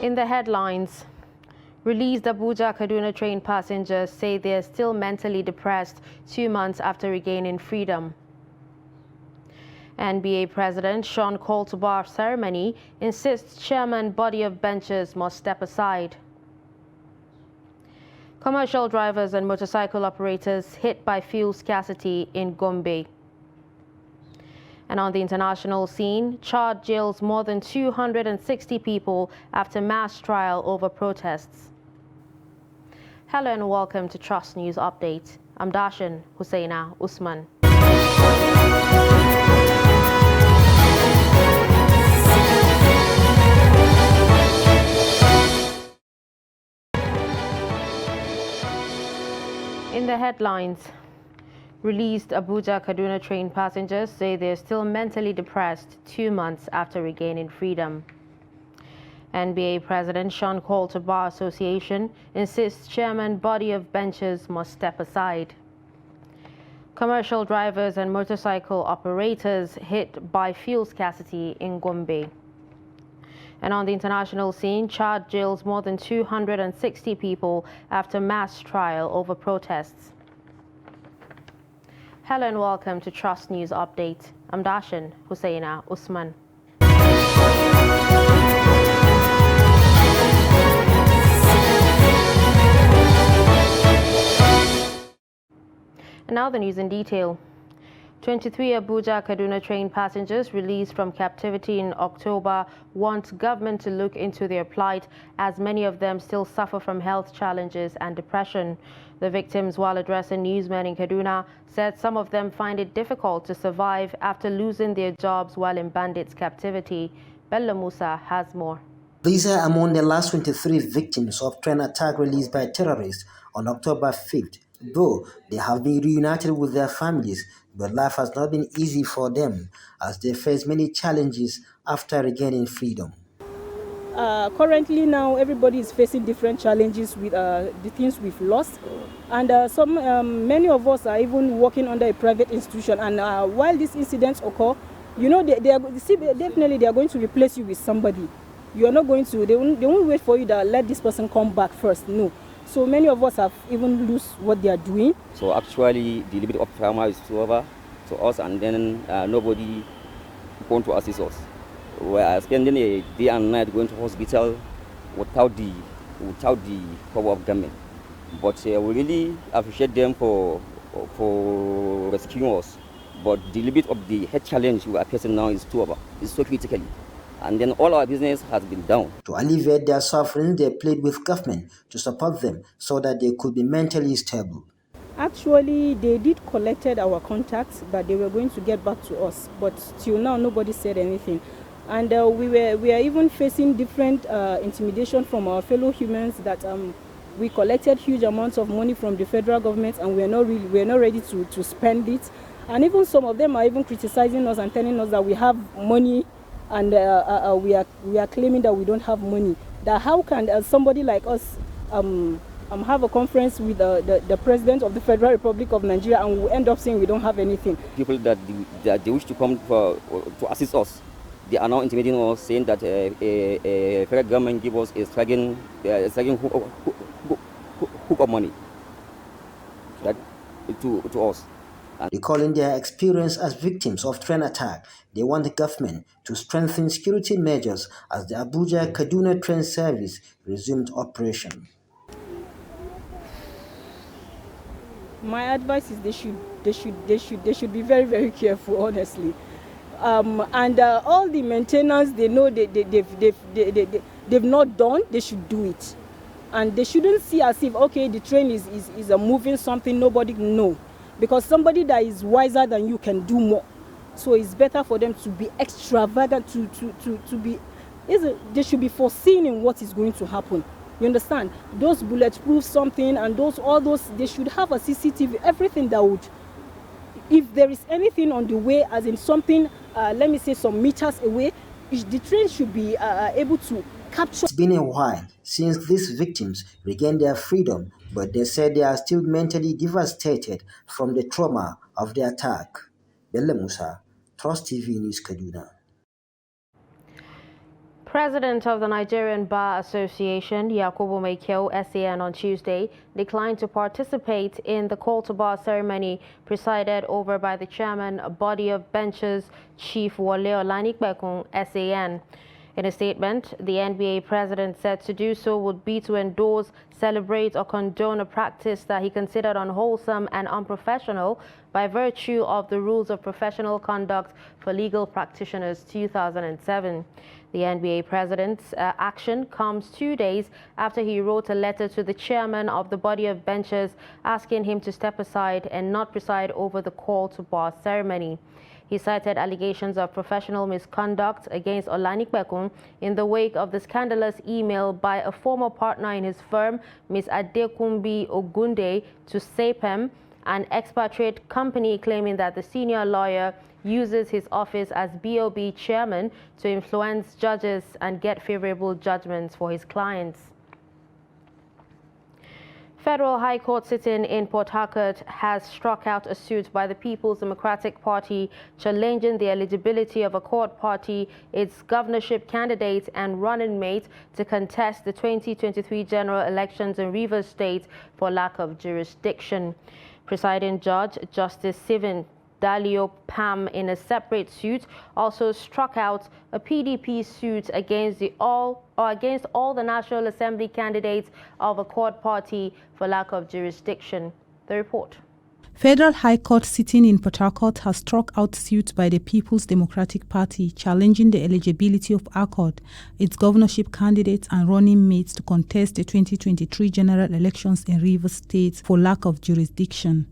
In the headlines, released Abuja-Kaduna train passengers say they are still mentally depressed 2 months after regaining freedom. NBA President Sean call to bar ceremony insists chairman body of benches must step aside. Commercial drivers and motorcycle operators hit by fuel scarcity in Gombe. And on the international scene, Chad jails more than 260 people after mass trial over protests. Hello and welcome to Trust News Update. I'm Darshan Hussaina Usman. In the headlines, released Abuja-Kaduna train passengers say they're still mentally depressed 2 months after regaining freedom. NBA President Sean call to Bar Association insists chairman body of benches must step aside. Commercial drivers and motorcycle operators hit by fuel scarcity in Gombe. And on the international scene, Chad jails more than 260 people after mass trial over protests. Hello and welcome to Trust News Update. I'm Darshan Hussaina Usman. And now the news in detail. 23 Abuja-Kaduna train passengers released from captivity in October want government to look into their plight, as many of them still suffer from health challenges and depression. The victims, while addressing newsmen in Kaduna, said some of them find it difficult to survive after losing their jobs while in bandits' captivity. Bello Musa has more. These are among the last 23 victims of train attack released by terrorists on October 5th. Though they have been reunited with their families, but life has not been easy for them as they face many challenges after regaining freedom. Currently now everybody is facing different challenges with the things we've lost, and many of us are even working under a private institution, and while these incidents occur, you know, definitely they are going to replace you with somebody. You are not going to, they won't wait for you to let this person come back first, no. So many of us have even lost what they are doing. So actually the little bit of trauma is over to us, and then nobody going to assist us. We are spending a day and night going to hospital without the cover of government. But we really appreciate them for rescuing us. But the little bit of the health challenge we are facing now is so critically. And then all our business has been down. To alleviate their suffering, they plead with government to support them so that they could be mentally stable. Actually, they did collected our contacts, but they were going to get back to us. But till now, nobody said anything. And we are even facing different intimidation from our fellow humans that we collected huge amounts of money from the federal government, and we're not ready to spend it. And even some of them are even criticizing us and telling us that we have money, and we are claiming that we don't have money. That how can somebody like us have a conference with the president of the Federal Republic of Nigeria, and we end up saying we don't have anything? People that they wish to come to assist us, they are now intimidating us, saying that a federal government give us a striking hook of money to us. Recalling their experience as victims of train attack, they want the government to strengthen security measures as the Abuja-Kaduna train service resumed operation. My advice is they should be very, very careful, honestly. And all the maintenance they know they've not done, they should do it. And they shouldn't see as if, okay, the train is moving something nobody know. Because somebody that is wiser than you can do more. So it's better for them to be extravagant, they should be foreseeing in what is going to happen. You understand? Those bulletproof something and all those, they should have a CCTV, everything that would, if there is anything on the way, as in something, let me say some meters away, the train should be able to capture. It's been a while since these victims regained their freedom, but they said they are still mentally devastated from the trauma of the attack. Bello Musa, Trust TV News, Kaduna. President of the Nigerian Bar Association, Yakubu Maikio, SAN, on Tuesday declined to participate in the call to bar ceremony presided over by the chairman, Body of Benches, Chief Wole Olanikbekun, SAN. In a statement, the NBA president said to do so would be to endorse, celebrate, or condone a practice that he considered unwholesome and unprofessional by virtue of the Rules of Professional Conduct for Legal Practitioners 2007. The NBA president's action comes 2 days after he wrote a letter to the chairman of the Body of Benches asking him to step aside and not preside over the call to bar ceremony. He cited allegations of professional misconduct against Olanikbekun in the wake of the scandalous email by a former partner in his firm, Ms. Adekunbi Ogunde, to SAPEM, an expatriate company, claiming that the senior lawyer uses his office as BOB chairman to influence judges and get favorable judgments for his clients. Federal High Court sitting in Port Harcourt has struck out a suit by the People's Democratic Party challenging the eligibility of Accord Party, its governorship candidate and running mate to contest the 2023 general elections in Rivers State for lack of jurisdiction. Presiding Judge Justice Stephen Dalio Pam, in a separate suit, also struck out a PDP suit against all the National Assembly candidates of Accord Party for lack of jurisdiction. The report. Federal High Court sitting in Port Harcourt has struck out suit by the People's Democratic Party challenging the eligibility of Accord, its governorship candidates and running mates to contest the 2023 general elections in Rivers State for lack of jurisdiction.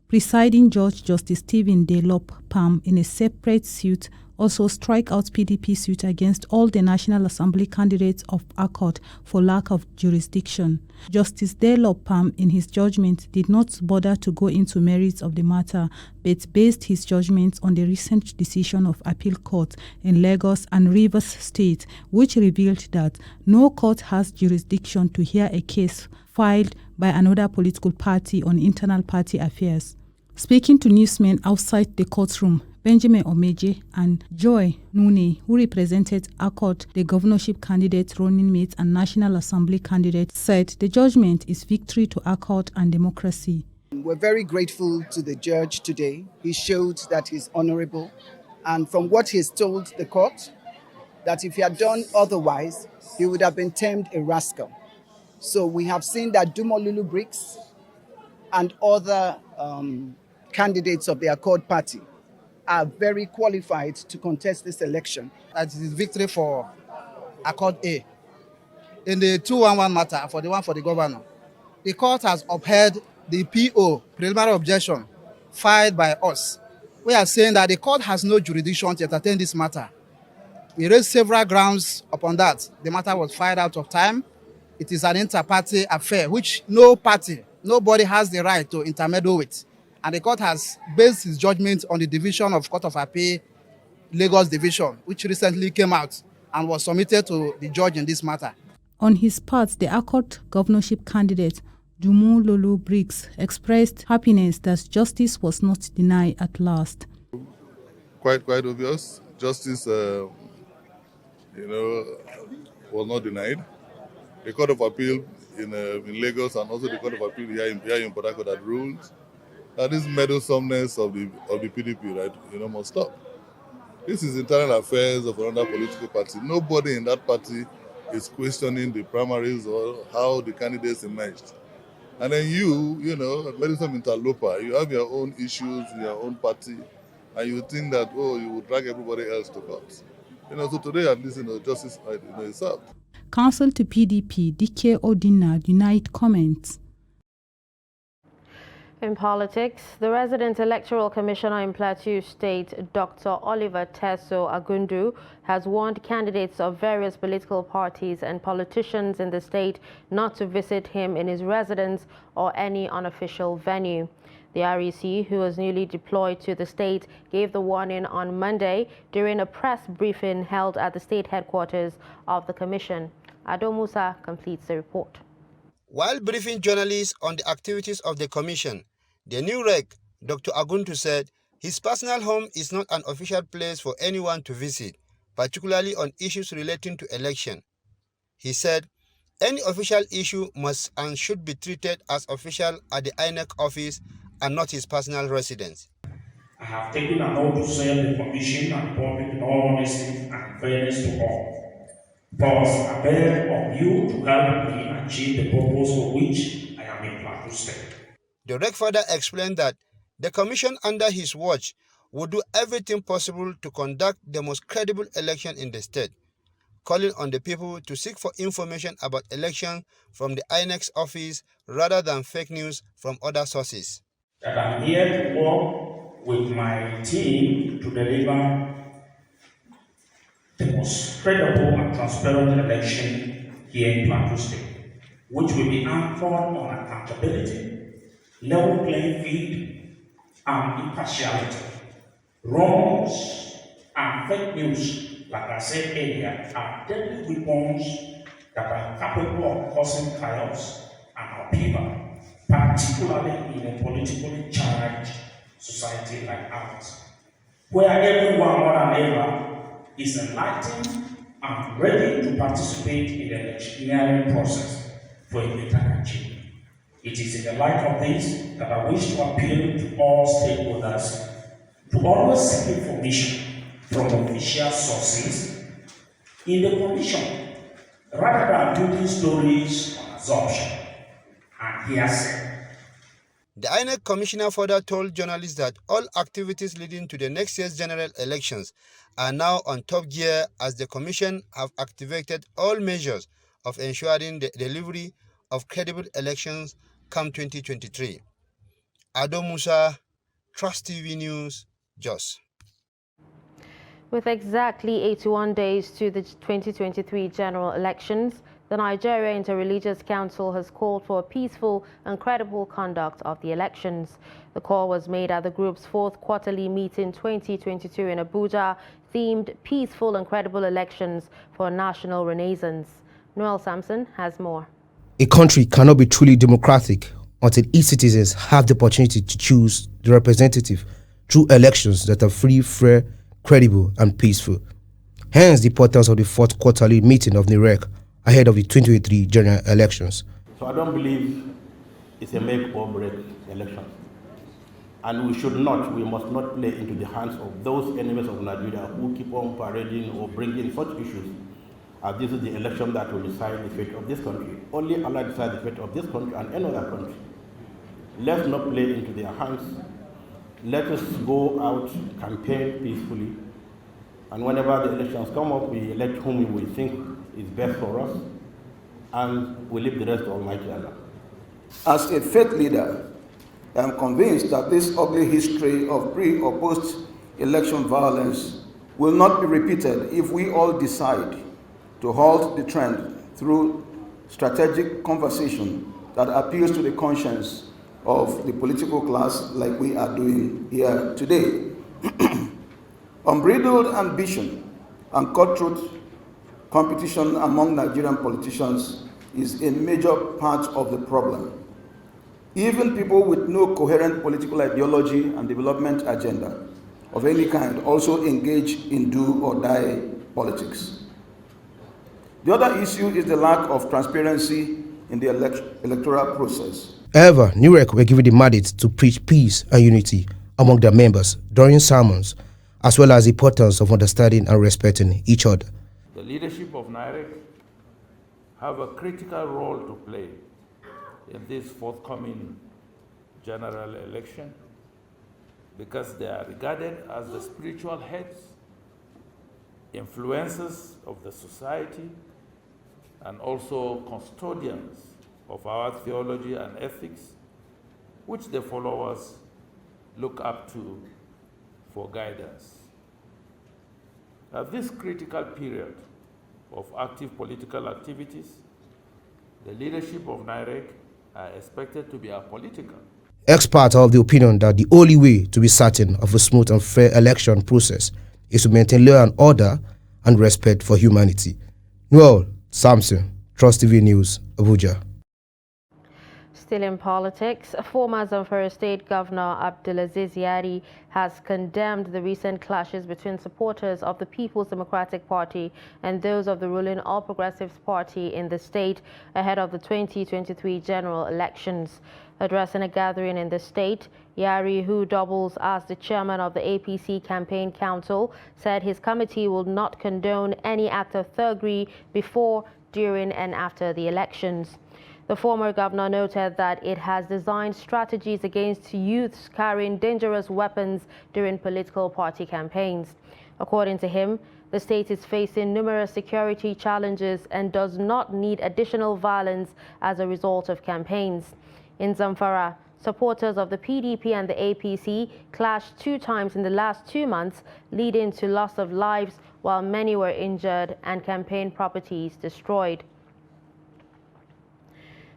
Presiding Judge Justice Stephen Dalop Pam, in a separate suit, also strike out PDP suit against all the National Assembly candidates of Accord for lack of jurisdiction. Justice Dalop Pam, in his judgment, did not bother to go into merits of the matter, but based his judgment on the recent decision of appeal court in Lagos and Rivers State, which revealed that no court has jurisdiction to hear a case filed by another political party on internal party affairs. Speaking to newsmen outside the courtroom, Benjamin Omeje and Joy Nune, who represented Accord, the governorship candidate, running mate and National Assembly candidate, said the judgment is victory to Accord and democracy. We're very grateful to the judge today. He showed that he's honorable, and from what he's told the court, that if he had done otherwise, he would have been termed a rascal. So we have seen that Dumolulu Briggs and other candidates of the Accord Party are very qualified to contest this election. That is victory for Accord A. In the 211 matter, for the one for the governor, the court has upheld the PO, preliminary objection, filed by us. We are saying that the court has no jurisdiction to entertain this matter. We raised several grounds upon that. The matter was filed out of time. It is an inter-party affair, which nobody has the right to intermeddle with. And the court has based its judgment on the division of Court of Appeal, Lagos Division, which recently came out and was submitted to the judge in this matter. On his part, the Accord governorship candidate, Dumolulu Briggs, expressed happiness that justice was not denied at last. Quite obvious. Justice, was not denied. The Court of Appeal in Lagos and also the Court of Appeal here in Port Harcourt had ruled that this meddlesomeness of the PDP, right, must stop. This is internal affairs of another political party. Nobody in that party is questioning the primaries or how the candidates emerged. And then meddlesome interloper, you have your own issues in your own party, and you think that, you will drag everybody else to court. So today at least, justice is served. Counsel to PDP, Dike Odina, denied comments. In politics, the resident electoral commissioner in Plateau State, Dr. Oliver Teso Agundu, has warned candidates of various political parties and politicians in the state not to visit him in his residence or any unofficial venue. The REC, who was newly deployed to the state, gave the warning on Monday during a press briefing held at the state headquarters of the commission. Ado Musa completes the report. While briefing journalists on the activities of the commission, the new rec, Dr. Agundu, said his personal home is not an official place for anyone to visit, particularly on issues relating to election. He said, any official issue must and should be treated as official at the INEC office and not his personal residence. I have taken an oath to serve the Commission and the public in all honesty and fairness to all. First, I beg of you to help me achieve the purpose for which I am in Plateau State. The Rec Father explained that the Commission under his watch would do everything possible to conduct the most credible election in the state, calling on the people to seek for information about elections from the INEC's office rather than fake news from other sources. That I'm here to work with my team to deliver the most credible and transparent election here in Plateau State, which will be anchored on accountability, level playing field, and impartiality. Wrongs and fake news, like I said earlier, are deadly weapons that are capable of causing chaos and upheaval, particularly in a politically charged society like ours, where everyone more than ever is enlightened and ready to participate in the electioneering process for a better Nigeria. It is in the light of this that I wish to appeal to all stakeholders to always seek information from official sources in the Commission, rather than building stories on assumption and hearsay. The INEC commissioner further told journalists that all activities leading to the next year's general elections are now on top gear as the commission have activated all measures of ensuring the delivery of credible elections come 2023. Ado Musa, Trust TV News, Jos. With exactly 81 days to the 2023 general elections, the Nigeria Interreligious Council has called for a peaceful and credible conduct of the elections. The call was made at the group's fourth quarterly meeting 2022 in Abuja, themed Peaceful and Credible Elections for a National Renaissance. Noel Sampson has more. A country cannot be truly democratic until its citizens have the opportunity to choose the representative through elections that are free, fair, credible, and peaceful. Hence the importance of the fourth quarterly meeting of NIREC ahead of the 2023 general elections. So I don't believe it's a make or break election. And we must not play into the hands of those enemies of Nigeria who keep on parading or bringing such issues as this is the election that will decide the fate of this country. Only Allah decides the fate of this country and any other country. Let's not play into their hands. Let us go out, campaign peacefully, and whenever the elections come up, we elect whom we think is best for us, and we leave the rest to Almighty Allah. As a faith leader, I am convinced that this ugly history of pre- or post-election violence will not be repeated if we all decide to halt the trend through strategic conversation that appeals to the conscience of the political class like we are doing here today. Unbridled ambition and cutthroat competition among Nigerian politicians is a major part of the problem. Even people with no coherent political ideology and development agenda of any kind also engage in do or die politics. The other issue is the lack of transparency in the electoral process. However, NIREC were given the mandate to preach peace and unity among their members during sermons, as well as the importance of understanding and respecting each other. The leadership of NIREC have a critical role to play in this forthcoming general election because they are regarded as the spiritual heads, influencers of the society, and also custodians of our theology and ethics, which the followers look up to for guidance. At this critical period of active political activities, the leadership of NIREC are expected to be apolitical. Experts are of the opinion that the only way to be certain of a smooth and fair election process is to maintain law and order and respect for humanity. Noel Sampson, Trust TV News, Abuja. Still in politics, former Zamfara State Governor Abdulaziz Yari has condemned the recent clashes between supporters of the People's Democratic Party and those of the ruling All Progressives Party in the state ahead of the 2023 general elections. Addressing a gathering in the state, Yari, who doubles as the chairman of the APC Campaign Council, said his committee will not condone any act of thuggery before, during and after the elections. The former governor noted that it has designed strategies against youths carrying dangerous weapons during political party campaigns. According to him, the state is facing numerous security challenges and does not need additional violence as a result of campaigns. In Zamfara, supporters of the PDP and the APC clashed 2 times in the last 2 months, leading to loss of lives while many were injured and campaign properties destroyed.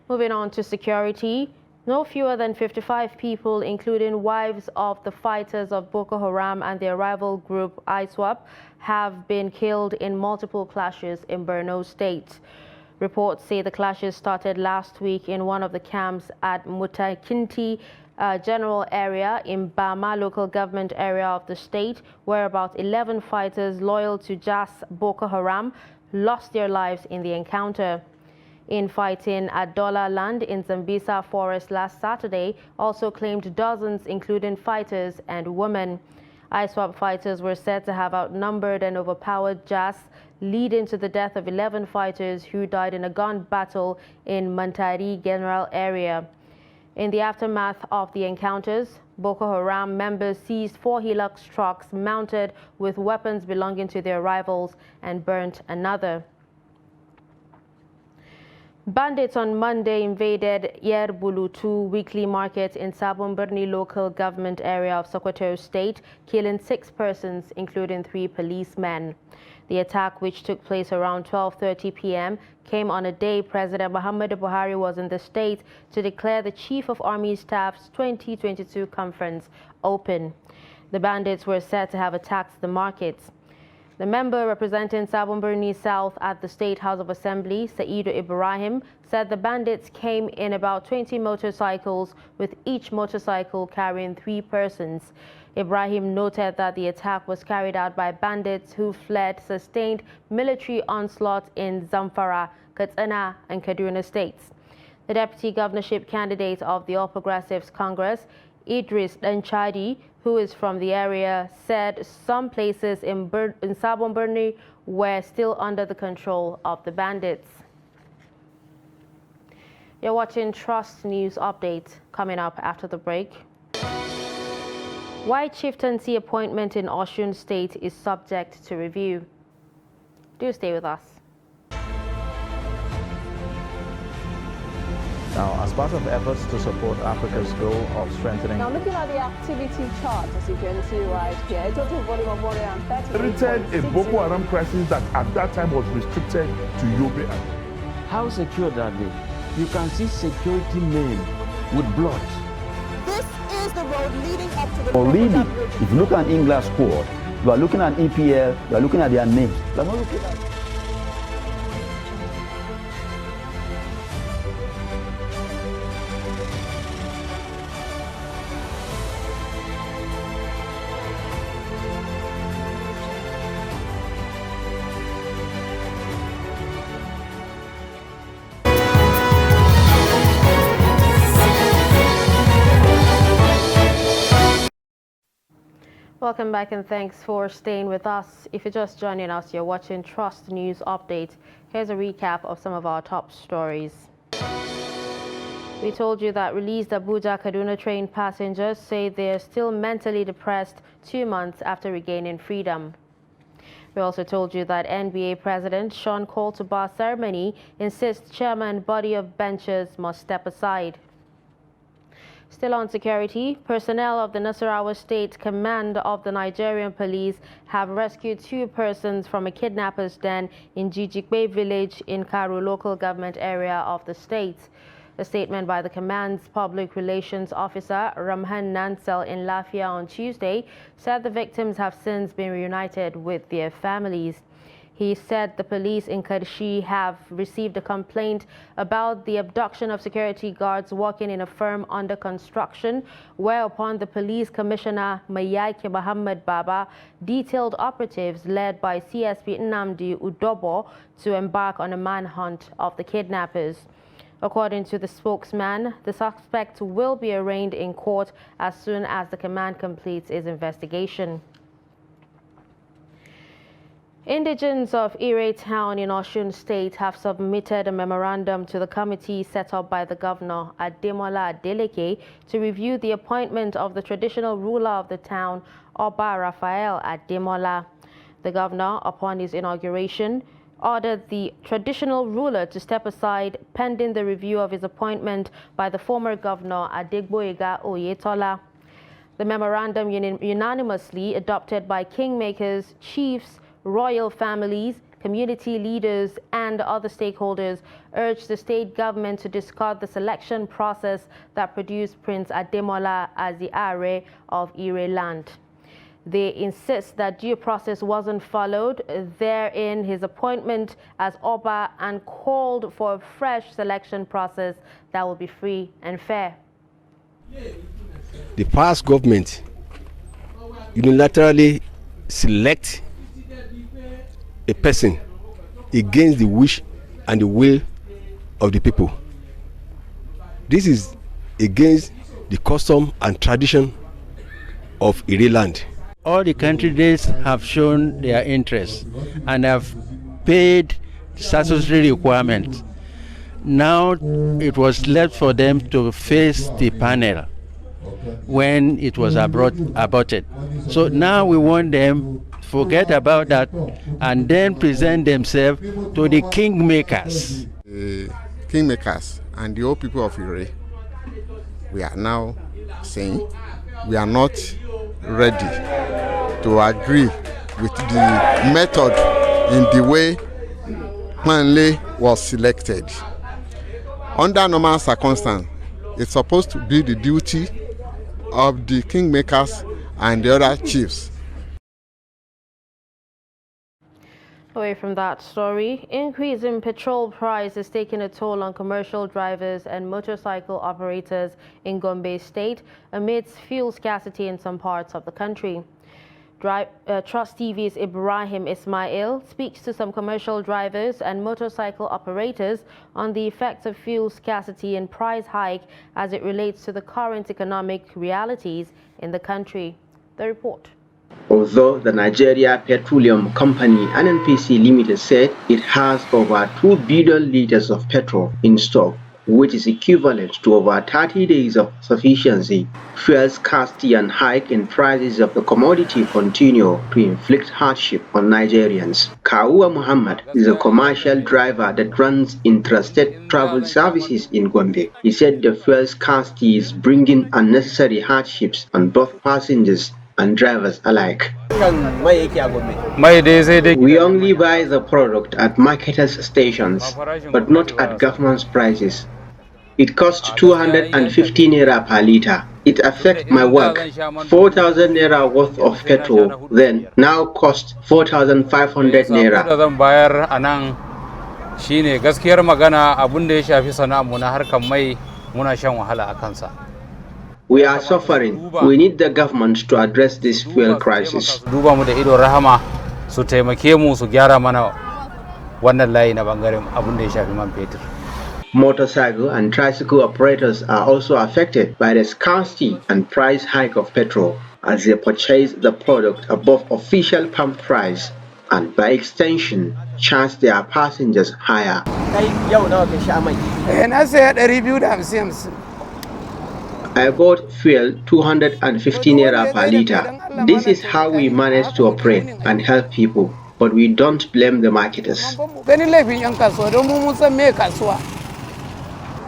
Moving on to security, no fewer than 55 people, including wives of the fighters of Boko Haram and their rival group ISWAP, have been killed in multiple clashes in Borno State. Reports say the clashes started last week in one of the camps at Mutakinti General Area in Bama local government area of the state, where about 11 fighters loyal to JAS Boko Haram lost their lives in the encounter. Infighting at Dola Land in Zambisa Forest last Saturday also claimed dozens, including fighters and women. ISWAP fighters were said to have outnumbered and overpowered JAS, leading to the death of 11 fighters who died in a gun battle in Mantari General Area. In the aftermath of the encounters, Boko Haram members seized 4 Hilux trucks mounted with weapons belonging to their rivals and burnt another. Bandits on Monday invaded Yerbulu 2 weekly market in Sabon Birni local government area of Sokoto State, killing 6 persons, including 3 policemen. The attack, which took place around 12:30 p.m., came on a day President Muhammadu Buhari was in the state to declare the Chief of Army Staff's 2022 conference open. The bandits were said to have attacked the markets. The member representing Sabon Birni South at the State House of Assembly, Saidu Ibrahim, said the bandits came in about 20 motorcycles, with each motorcycle carrying 3 persons. Ibrahim noted that the attack was carried out by bandits who fled sustained military onslaught in Zamfara, Katsina and Kaduna states. The deputy governorship candidate of the All Progressives Congress, Idris Danchadi, who is from the area, said some places in Sabon Birni were still under the control of the bandits. You're watching Trust News Update. Coming up after the break. Why chieftaincy appointment in Osun State is subject to review. Do stay with us. Now, as part of efforts to support Africa's goal of strengthening... Now, looking at the activity chart, as you can see right here, a total volume of 130... Created a Boko Haram crisis that at that time was restricted to Yobe. How secure are they? You can see security men with blood. This is the road leading up to the... Already, if you look at English squad, you are looking at EPL, you are looking at their names. You are not looking at... Welcome back and thanks for staying with us. If you're just joining us, you're watching Trust News Update. Here's a recap of some of our top stories. We told you that released Abuja Kaduna train passengers say they're still mentally depressed 2 months after regaining freedom. We also told you that NBA President Sean Call to Bar ceremony insists chairman body of benchers must step aside. Still on security, personnel of the Nasarawa State Command of the Nigerian Police have rescued 2 persons from a kidnapper's den in Jijikbe village in Karu local government area of the state. A statement by the command's public relations officer, Ramhan Nansel, in Lafia on Tuesday said the victims have since been reunited with their families. He said the police in Karshi have received a complaint about the abduction of security guards working in a firm under construction, whereupon the police commissioner Mayake Muhammad Baba detailed operatives led by CSP Nnamdi Udobo to embark on a manhunt of the kidnappers. According to the spokesman, the suspect will be arraigned in court as soon as the command completes its investigation. Indigents of Ire Town in Osun State have submitted a memorandum to the committee set up by the governor, Ademola Adeleke, to review the appointment of the traditional ruler of the town, Oba Raphael Ademola. The governor, upon his inauguration, ordered the traditional ruler to step aside pending the review of his appointment by the former governor, Adegboyega Oyetola. The memorandum unanimously adopted by kingmakers, chiefs, royal families, community leaders, and other stakeholders urged the state government to discard the selection process that produced Prince Ademola as the Are of Ire land. They insist that due process wasn't followed therein his appointment as Oba, and called for a fresh selection process that will be free and fair. The past government unilaterally select a person against the wish and the will of the people. This is against the custom and tradition of Ire land. All the candidates have shown their interest and have paid statutory requirements. Now it was left for them to face the panel when it was aborted. So now we want them to forget about that and then present themselves to the kingmakers. The kingmakers and the old people of Ire, we are now saying we are not ready to agree with the method in the way Manle was selected. Under normal circumstances, it's supposed to be the duty of the kingmakers and the other chiefs. Away from that story, increase in petrol price is taking a toll on commercial drivers and motorcycle operators in Gombe State amidst fuel scarcity in some parts of the country. Trust TV's Ibrahim Ismail speaks to some commercial drivers and motorcycle operators on the effects of fuel scarcity and price hike as it relates to the current economic realities in the country. The report. Although the Nigeria Petroleum Company NNPC Limited said it has over 2 billion liters of petrol in stock, which is equivalent to over 30 days of sufficiency, fuel scarcity and hike in prices of the commodity continue to inflict hardship on Nigerians. Kaua Muhammad is a commercial driver that runs intrastate travel services in Gombe. He said the fuel scarcity is bringing unnecessary hardships on both passengers and drivers alike. We only buy the product at marketers' stations, but not at government's prices. It costs 250 naira per litre. It affects my work. 4,000 naira worth of petrol then now costs 4,500 naira. Shine gaskiyar magana abun da ya shafi sana'armu na harkar mai muna shan wahala a kansa. We are suffering. We need the government to address this fuel crisis. Duba mu da ido rahama su taimake mu su gyara mana wannan layi na bangaren abun da ya shafi man fetur. Motorcycle and tricycle operators are also affected by the scarcity and price hike of petrol as they purchase the product above official pump price and by extension charge their passengers higher. I bought fuel 250 naira per litre. This is how we manage to operate and help people, but we don't blame the marketers.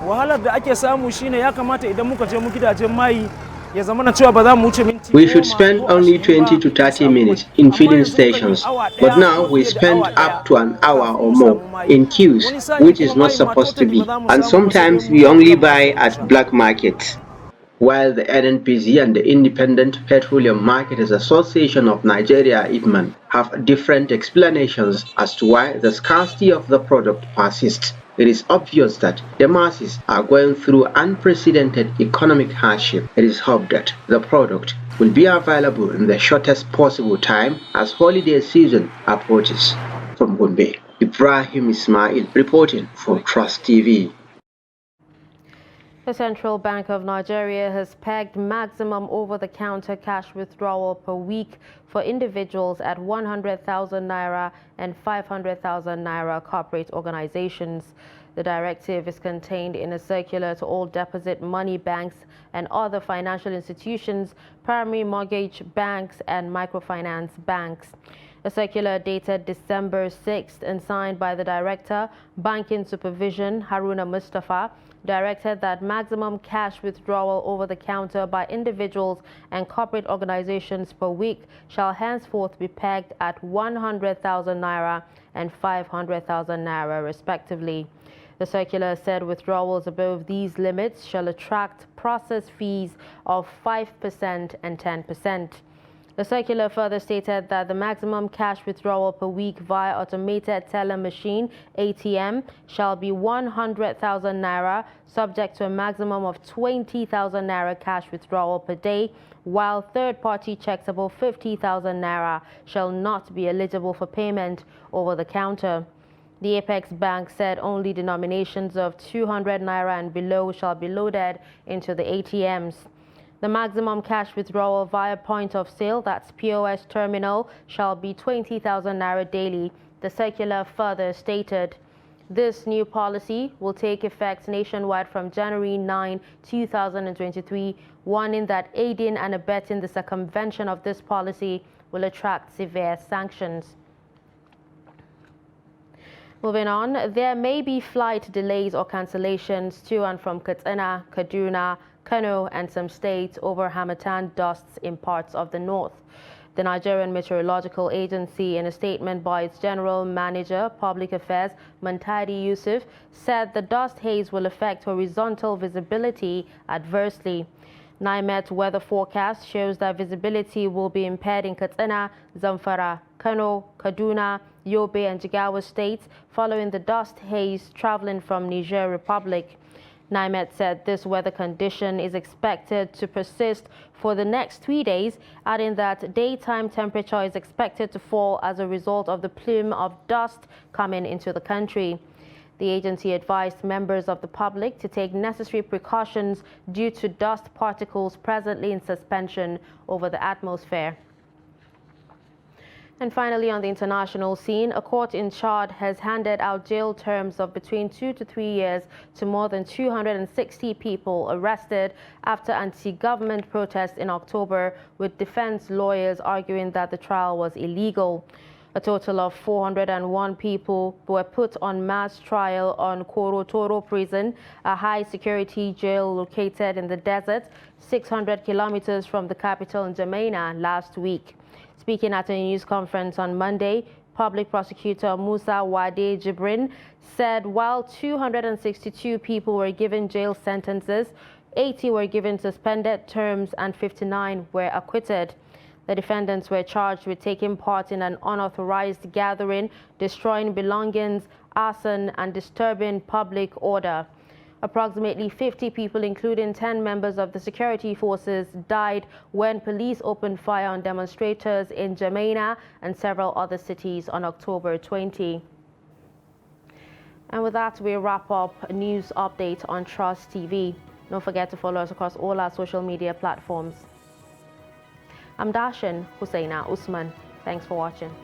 Wahalar da ake samu shine ya kamata idan muka je mu gidajen mai ya zama na cewa ba za mu wuce minti. We should spend only 20 to 30 minutes in filling stations, but now we spend up to an hour or more in queues, which is not supposed to be, and sometimes we only buy at black markets. while the NNPC and the Independent Petroleum Marketers Association of Nigeria, IPMAN, have different explanations as to why the scarcity of the product persists. It is obvious that the masses are going through unprecedented economic hardship. It is hoped that the product will be available in the shortest possible time as holiday season approaches. From Gombe, Ibrahim Ismail reporting for Trust TV. The Central Bank of Nigeria has pegged maximum over-the-counter cash withdrawal per week for individuals at 100,000 naira and 500,000 naira corporate organizations. The directive is contained in a circular to all deposit money banks and other financial institutions, primary mortgage banks and microfinance banks. A circular dated December 6th and signed by the Director, Banking Supervision, Haruna Mustafa, directed that maximum cash withdrawal over the counter by individuals and corporate organizations per week shall henceforth be pegged at 100,000 naira and 500,000 naira respectively. The circular said withdrawals above these limits shall attract process fees of 5% and 10%. The circular further stated that the maximum cash withdrawal per week via automated teller machine ATM shall be 100,000 naira, subject to a maximum of 20,000 naira cash withdrawal per day, while third-party checks above 50,000 naira shall not be eligible for payment over the counter. The Apex Bank said only denominations of 200 naira and below shall be loaded into the ATMs. The maximum cash withdrawal via point of sale, that's POS terminal, shall be 20,000 naira daily, the circular further stated. This new policy will take effect nationwide from January 9, 2023, warning that aiding and abetting the circumvention of this policy will attract severe sanctions. Moving on, there may be flight delays or cancellations to and from Katsina, Kaduna, Kano and some states over Harmattan dusts in parts of the north. The Nigerian Meteorological Agency, in a statement by its General Manager, Public Affairs, Muntari Yusuf, said the dust haze will affect horizontal visibility adversely. NIMET weather forecast shows that visibility will be impaired in Katsina, Zamfara, Kano, Kaduna, Yobe and Jigawa states following the dust haze traveling from Niger Republic. NIMET said this weather condition is expected to persist for the next 3 days, adding that daytime temperature is expected to fall as a result of the plume of dust coming into the country. The agency advised members of the public to take necessary precautions due to dust particles presently in suspension over the atmosphere. And finally, on the international scene, a court in Chad has handed out jail terms of between 2 to 3 years to more than 260 people arrested after anti-government protests in October, with defense lawyers arguing that the trial was illegal. A total of 401 people were put on mass trial on Koro Toro prison, a high-security jail located in the desert, 600 kilometers from the capital in N'Djamena last week. Speaking at a news conference on Monday, Public Prosecutor Musa Wade Jibrin said while 262 people were given jail sentences, 80 were given suspended terms and 59 were acquitted. The defendants were charged with taking part in an unauthorized gathering, destroying belongings, arson, and disturbing public order. Approximately 50 people, including 10 members of the security forces, died when police opened fire on demonstrators in N'Djamena and several other cities on October 20. And with that, we wrap up a news update on Trust TV. Don't forget to follow us across all our social media platforms. I'm Dashin Husseina Usman. Thanks for watching.